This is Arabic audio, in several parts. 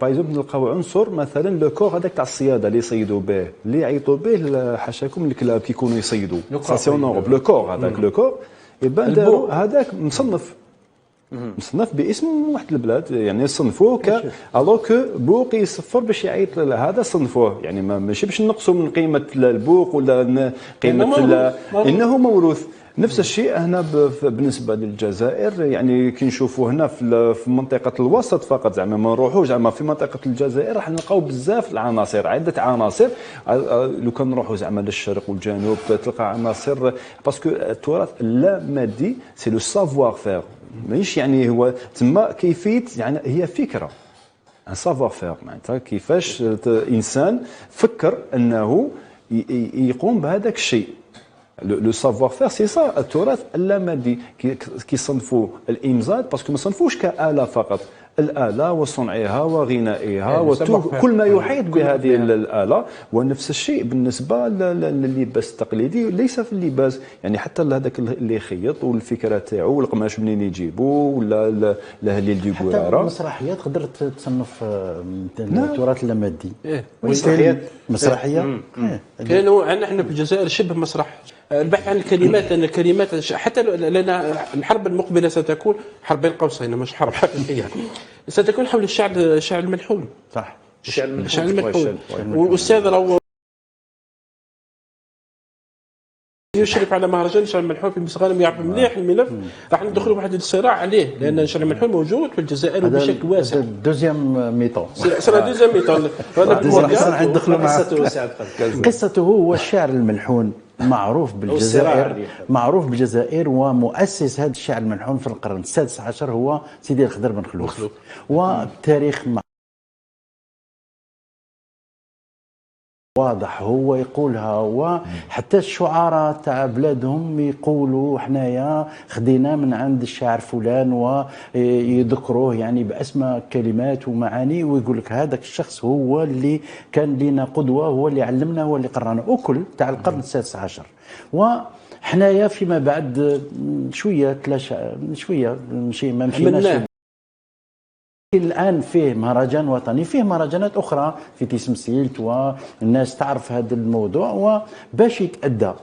بايزوب نلقاو عنصر مثلا لو كور هذاك تاع الصياده اللي يصيدوا به، اللي يعيطوا به حاشاكم الكلاب كيكونوا يصيدوا ساسيون اوروب لو كور هذاك لو كور يبان داروا هذاك مصنف باسم واحد البلاد، يعني يصنفوه الو كو بوق يصفر باش يعيط هذا صنفوه، يعني ماشي باش نقصوا من قيمه البوق ولا قيمه انه موروث. نفس الشيء هنا بالنسبه للجزائر، يعني كي نشوفوا هنا في منطقه الوسط فقط، زعما ما نروحوش زعما في منطقه الجزائر راح نلقاو بزاف العناصر، عده عناصر. لو كان نروحوا زعما للشرق والجنوب تلقى عناصر، باسكو التراث اللا مادي سي لو سافوار فير، ماهيش يعني هو تما كيفيه، يعني هي فكره ان سافوار فير، معناتها كيفاش انسان فكر انه يقوم بهذاك الشيء. لو سافوار فير سي سا التراث اللامادي. كيصنفوا الامزاد باسكو ما صنفوش كآلة فقط، الآلة وصنعها وغنائها وكل ما يحيط بهذه الآلة. ونفس الشيء بالنسبة لللباس التقليدي، ليس في اللباس يعني حتى هذاك اللي يخيط والفكرة تاعو والقماش منين يجيبوا ولا اللي ديكورارا. حتى المسرحيات تقدر تصنف التراث اللامادي. مسرحية كانوا عندنا احنا في الجزائر شبه مسرح. البحث عن الكلمات، لان الكلمات حتى لان الحرب المقبله ستكون حرب بين قوسين مش حرب حقيقيه، ستكون حول الشعر الملحون. صح، الشعر الملحون. والاستاذ راهو يشرف على مهرجان الشعر الملحون في مصغانم، يعرف مليح الملف. راح ندخلوا واحد الصراع عليه، لان الشعر الملحون موجود في الجزائر بشكل واسع. دوزيام ميطون سنة دوزيام ميطون راح ندخلوا مع قصته. هو الشعر الملحون معروف بالجزائر، ومؤسس هذا الشعر الملحون في القرن السادس عشر هو سيدي الخضر بن خلوف. والتاريخ واضح، هو يقولها، وحتى الشعراء تاع بلادهم يقولوا حنايا خدينا من عند الشاعر فلان، ويذكروه يعني باسماء كلمات ومعاني، ويقول لك هذاك الشخص هو اللي كان لنا قدوه، هو اللي علمنا، هو اللي قرانا، وكل تاع القرن السادس عشر. وحنايا فيما بعد شويه ما مشيناش. الآن فيه مهرجان وطني، فيه مهرجانات أخرى في تيسمسيلت، والناس تعرف هذا الموضوع، وباش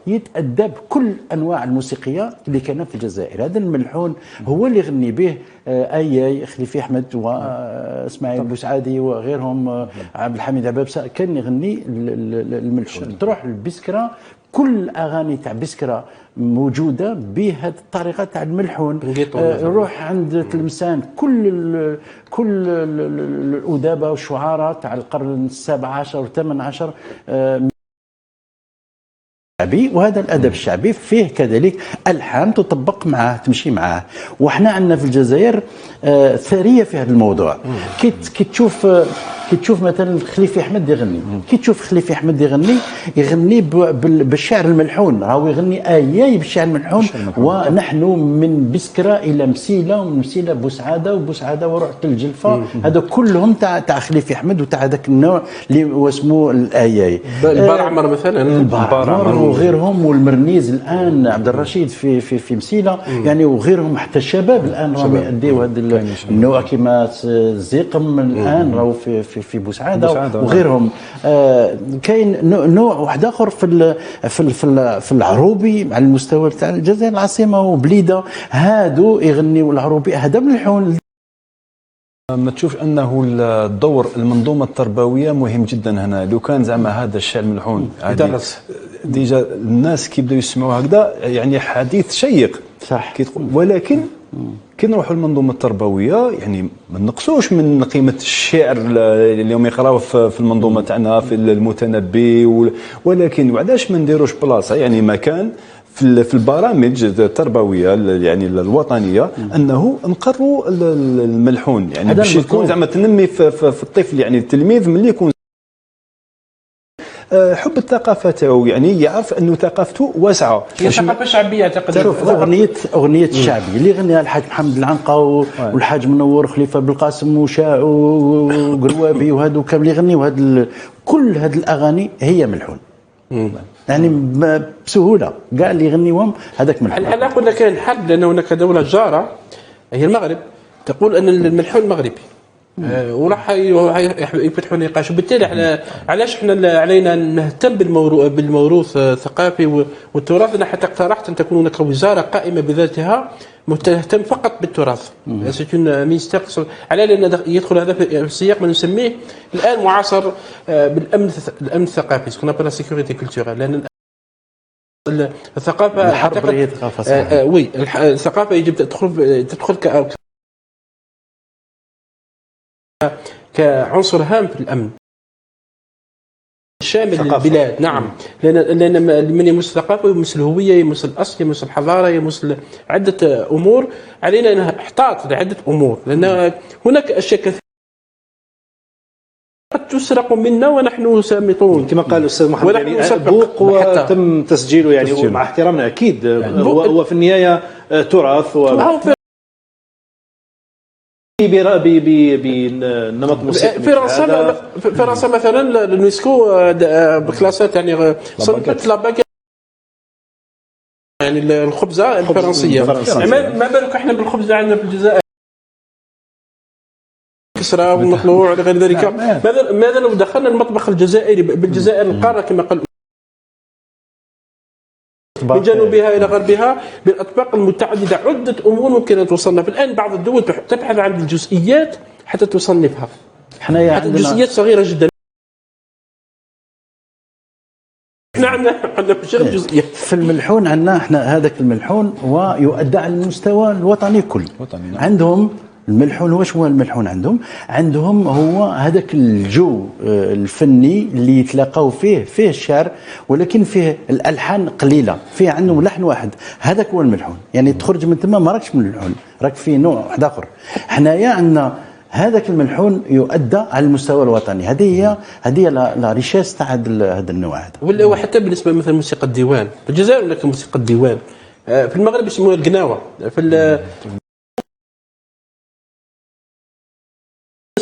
يتأدى بكل أنواع الموسيقية اللي كان في الجزائر. هذا الملحون هو اللي يغني به أياي خليفي أحمد وإسماعيل بوسعادي وغيرهم، عبد الحميد عبابسة، كان يغني الملحون. تروح للبسكرة كل اغاني تاع بسكره موجوده بهذه الطريقه تاع الملحون. روح عند تلمسان كل الادباء والشعراء تاع القرن السابع عشر والثامن عشر الشعبي، وهذا الادب الشعبي فيه كذلك الحان تطبق معه تمشي معه. وحنا عندنا في الجزائر ثريه في هذا الموضوع. كي تشوف مثلا خليفي احمد يغني، كي تشوف خليفي احمد يغني بالشعر الملحون، راهو يغني اياي بالشعر الملحون. ونحن من بسكره الى مسيله، ومن مسيله بوسعاده، وبوسعاده ورحت الجلفه، هذا كلهم تاع خليفي احمد وتاع هذاك النوع اللي هو اسمه الاياي. البرعمر مثلا، البرعمر وغيرهم، والمرنيز الان عبد الرشيد في مسيله يعني، وغيرهم. حتى الشباب الان راهم يأديوا هذا النوع كيما الزيقم الان راهو في بوسعاده وغيرهم. كاين نوع واحد اخر في العروبي على المستوى تاع الجزائر العاصمه وبليده، هادو يغنيوا العروبي، هذا ملحون. ما تشوف انه الدور المنظومه التربويه مهم جدا هنا؟ لو كان زعما هذا الشعر الملحون ديجا الناس كيبداو يسمعوا هكذا، يعني حديث شيق صح، ولكن كي نروحوا المنظومه التربويه يعني ما نقصوش من قيمه الشعر اللي اليوم يقراوه في المنظومه تاعنا في المتنبي، ولكن علاش ما نديروش بلاصه يعني مكان في البرامج التربويه يعني الوطنيه انه نقروا الملحون، يعني باش يكون زعما تنمي في الطفل، يعني التلميذ ملي يكون حب الثقافه تاعو، يعني يعرف انه ثقافته واسعه. هي ثقافه شعبيه اعتقد. شوف اغنيه الشعبي اللي غنيها الحاج محمد العنقه والحاج منور خليفه بالقاسم وشاع وقروابي وهذو كامل يغنيوا كل هذه الاغاني هي ملحون. يعني بسهوله كاع اللي يغنيوهم هذاك ملحون. انا قلنا كاين حرب، لان هناك دوله جاره هي المغرب تقول ان الملحون مغربي. وراح يفتحوا نقاش. وبالتالي علاش احنا علينا نهتم بالموروث الثقافي والتراث. انا حتى اقترحت ان تكون هناك وزاره قائمه بذاتها تهتم فقط بالتراث. سيكون مينستر على ان يدخل هذا في السياق ما نسميه الان معاصر بالامن الثقافي، سكون ابل سيكوريتي كولتورال. لان الثقافه الحرب هي ثقافه صحيح. وي الثقافه يجب تدخل كعنصر هام في الامن شامل للبلاد. نعم، لان من يمس الثقافه يمس الهويه، يمس الاصل، يمس الحضاره، يمس عده امور. علينا ان نحتاط لعده امور، لان هناك اشياء كثيره قد تسرق منا ونحن سامطون كما قال الاستاذ محمد. يعني بوق وتم تسجيله يعني مع احترامنا اكيد هو في النهايه تراث بنمط موسيقي. في فرنسا مثلا اليونسكو بكلاسات يعني صنفت لاباك يعني الخبزه الفرنسيه. ما بالك احنا بالخبزه عندنا في الجزائر كسرى ومطلوع وغير ذلك. ماذا لو دخلنا المطبخ الجزائري بالجزائر القاره كما قال من جنوبها الى غربها بالاطباق المتعدده، عده امور ممكن ان تصنف. الان بعض الدول تبحث عن الجزئيات حتى تصنفها. حنايا حتى الجزئيات صغيره جدا. احنا عندنا مشاكل جزئيه في الملحون. عندنا احنا هذاك الملحون ويؤدى على المستوى الوطني كل. عندهم الملحون واش هو الملحون؟ عندهم هو هذاك الجو الفني اللي يتلاقاو فيه الشعر، ولكن فيه الالحان قليله، فيه عندهم لحن واحد، هذاك هو الملحون. يعني تخرج من تما ما راكش من الملحون، راك في نوع واحد اخر. حنايا عندنا هذاك الملحون يؤدى على المستوى الوطني. هذه هي لا ريشيس تاع هذا النوع هذا. ولا حتى بالنسبه مثلا موسيقى الديوان في الجزائر، ولا موسيقى الديوان في المغرب يسموها القناوه، في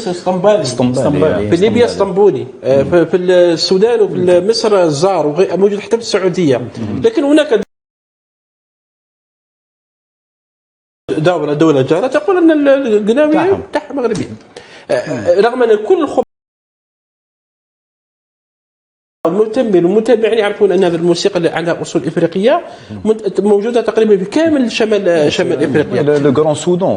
اسطنبولي، في ليبيا اسطنبولي، في السودان وفي مصر الزار، موجود حتى في السعوديه. لكن هناك دولة جارة تقول ان القناوي تاعها مغربي، رغم ان كل المتمل والمتابعين يعرفون ان هذه الموسيقى اللي عندها اصول افريقيه موجوده تقريبا في كامل شمال افريقيا. لو غران سودان،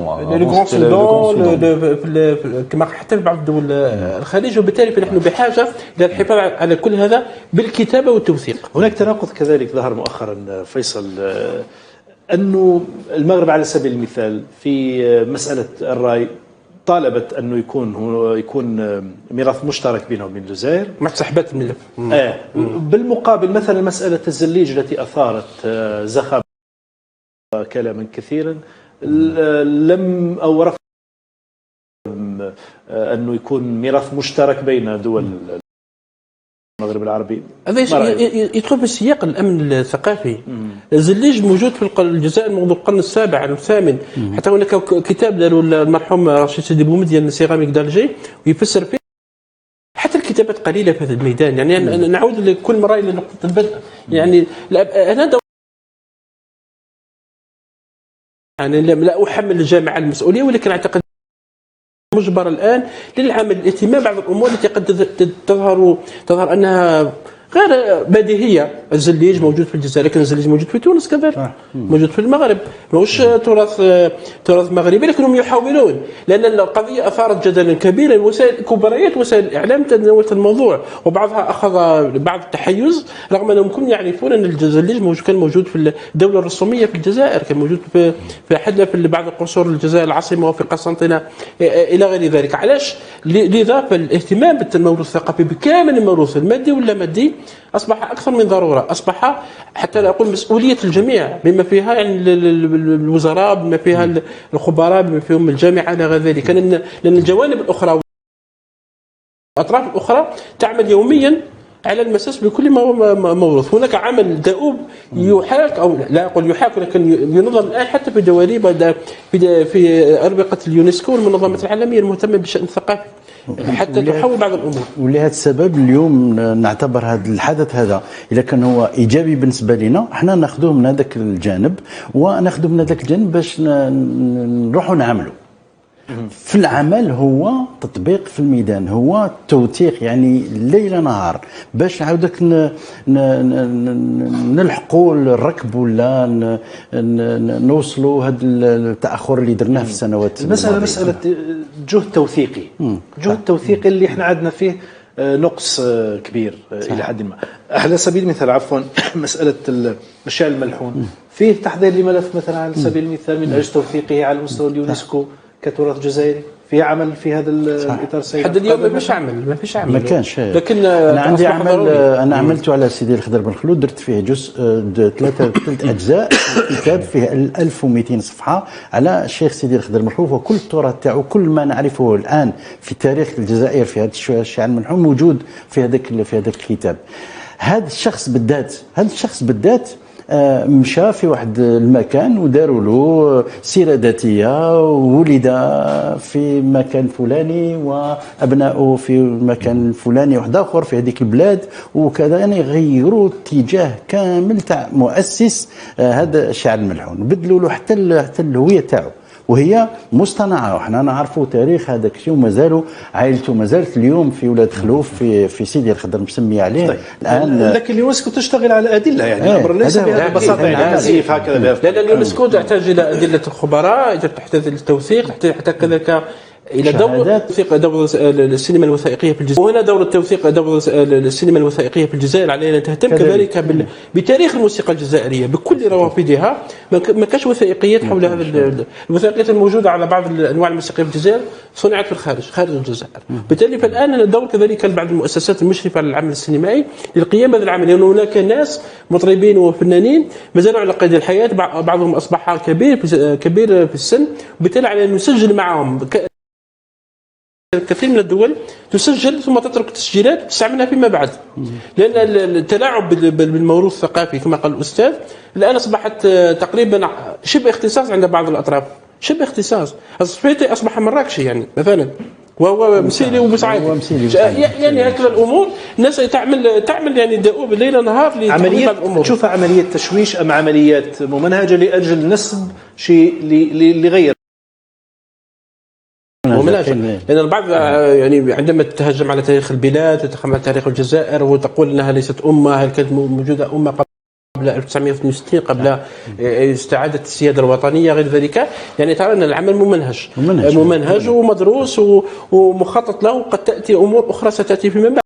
كما حتى في بعض دول الخليج. وبالتالي فنحن بحاجه الى الحفاظ على كل هذا بالكتابه والتوثيق. هناك تناقض كذلك ظهر مؤخرا فيصل، انه المغرب على سبيل المثال في مساله الراي طالبت انه يكون ميراث مشترك بينه وبين الجزائر مع سحبات الملف. بالمقابل مثلا مساله الزليج التي اثارت زخم كلاما كثيرا، لم او رفض انه يكون ميراث مشترك بين دول المغرب العربي. هذا يدخل في سياق الامن الثقافي. الزليج موجود في الجزائر منذ القرن السابع والثامن. حتى هناك كتاب داروا المرحوم رشيد سيدي بومدين سيراميك دالجي ويفسر فيه. حتى الكتابات قليله في هذا الميدان. يعني نعود لكل مره الى نقطه البدء. يعني انا يعني لا احمل الجامعه المسؤوليه، ولكن اعتقد مجبر الآن للعمل الاهتمام بعض الأمور التي قد تظهر أنها غير بديهية. الزليج موجود في الجزائر، لكن الزليج موجود في تونس كذلك، موجود في المغرب، ماهوش تراث مغربي، لكنهم يحاولون. لأن القضية أثارت جدلا كبيرا، كبريات وسائل الإعلام تناولت الموضوع، وبعضها أخذ بعض التحيز، رغم أنهم كلهم يعرفون أن الزليج كان موجود في الدولة الرسومية في الجزائر، كان موجود في حد في بعض القصور الجزائر العاصمة وفي قسنطينة إلى غير ذلك. علاش؟ لذا فالاهتمام بالموروث الثقافي بكامل الموروث المادي ولا مادي أصبح أكثر من ضرورة، أصبح حتى لا أقول مسؤولية الجميع، بما فيها يعني الوزراء، بما فيها الخبراء، بما فيهم الجامعة إلى غير ذلك. لأن الجوانب الأخرى والأطراف الأخرى تعمل يوميا على المساس بكل موروث. هناك عمل دؤوب يحاك، أو لا أقول يحاك، لكن ينظم الآن حتى في دواليب في أربقة اليونسكو والمنظمات العالمية المهتمة بالشأن الثقافي حتى تحول بعض الامور. ولهذا السبب اليوم نعتبر هذا الحدث هذا اذا كان هو ايجابي بالنسبه لنا، احنا ناخذوه من هذاك الجانب وناخذوه من هذاك الجانب باش نروحوا نعملوا. في العمل هو تطبيق في الميدان، هو توثيق يعني ليل نهار باش عاودك نلحقوا الركب ولا نوصلوا هذا التاخر اللي درناه في السنوات المساله مساله جهد توثيقي. جهد توثيقي اللي احنا عندنا فيه نقص كبير الى حد ما. على سبيل المثال عفوا مساله الشعر الملحون، فيه تحضير لملف مثلا على سبيل المثال من اجل توثيقه على مستوى اليونسكو كتراث جزائري، في عمل في هذا الاطار سيد حتى اليوم ما فيش عمل ما كانش. لكن انا عندي عمل انا عملته على سيدي الخضر بن خلود، درت فيه جزء ثلاث اجزاء كتاب فيه 1200 صفحه على الشيخ سيدي الخضر بن خلود، وكل التراث تاعو كل ما نعرفه الان في تاريخ الجزائر في هذا الشعر الملحون موجود في هذاك الكتاب. هذا الشخص بالذات مشى في واحد المكان وداروا له سيرة ذاتية، ولد في مكان فلاني وأبنائه في مكان فلاني واحد آخر في هذيك البلاد وكذا، يعني غيروا اتجاه كامل تاع مؤسس هذا الشعر الملحون، بدلوا له حتى الهوية تاعو، وهي مصطنعه. وحنا نعرفوا تاريخ هذاك الشيء ومازالوا عائلته مازالت اليوم في ولاد خلوف في سيدي الخضر مسمي عليه. طيب. الان لكن اليونسكو تشتغل على ادله، يعني الامر ليس بهذه البساطه يعني نزيف هكذا. لا اليونسكو تحتاج الى ادله الخبراء، تحتاج للتوثيق، حتى كذلك الى دور السينما الوثائقيه في الجزائر. وهنا دور السينما الوثائقيه في الجزائر علينا ان تهتم كذلك بتاريخ الموسيقى الجزائريه بكل روافدها. ما كاش وثائقيات حول هذا. الوثائقيات الموجوده على بعض الانواع الموسيقيه في الجزائر صنعت في خارج الجزائر. بالتالي فالان دور كذلك لبعض المؤسسات المشرفه على العمل السينمائي للقيام بهذا العمل، لان هناك ناس مطربين وفنانين مازالوا على قيد الحياه، بعضهم اصبح كبير في السن، وبالتالي علينا نسجل معهم. كثير من الدول تسجل ثم تترك تسجيلات تستعملها فيما بعد، لأن التلاعب بالموروث الثقافي كما قال الأستاذ الآن أصبحت تقريبا شبه اختصاص عند بعض الأطراف، شبه اختصاص. الصفيتي أصبح مراكشي يعني مثلا، وهو مسيلي ومسعدي. يعني هكذا الأمور الناس تعمل يعني دؤوب ليل نهار عملية تشوفها عملية تشويش أم عمليات ممنهجة لأجل نسب شيء لغير لأن البعض يعني عندما تتهجم على تاريخ البلاد، تتهجم على تاريخ الجزائر وتقول أنها ليست أمة، هل كانت موجودة أمة قبل 1962 قبل استعادة السيادة الوطنية غير ذلك، يعني ترى أن العمل ممنهج ومدروس ومخطط له، قد تأتي أمور أخرى ستأتي فيما بعد.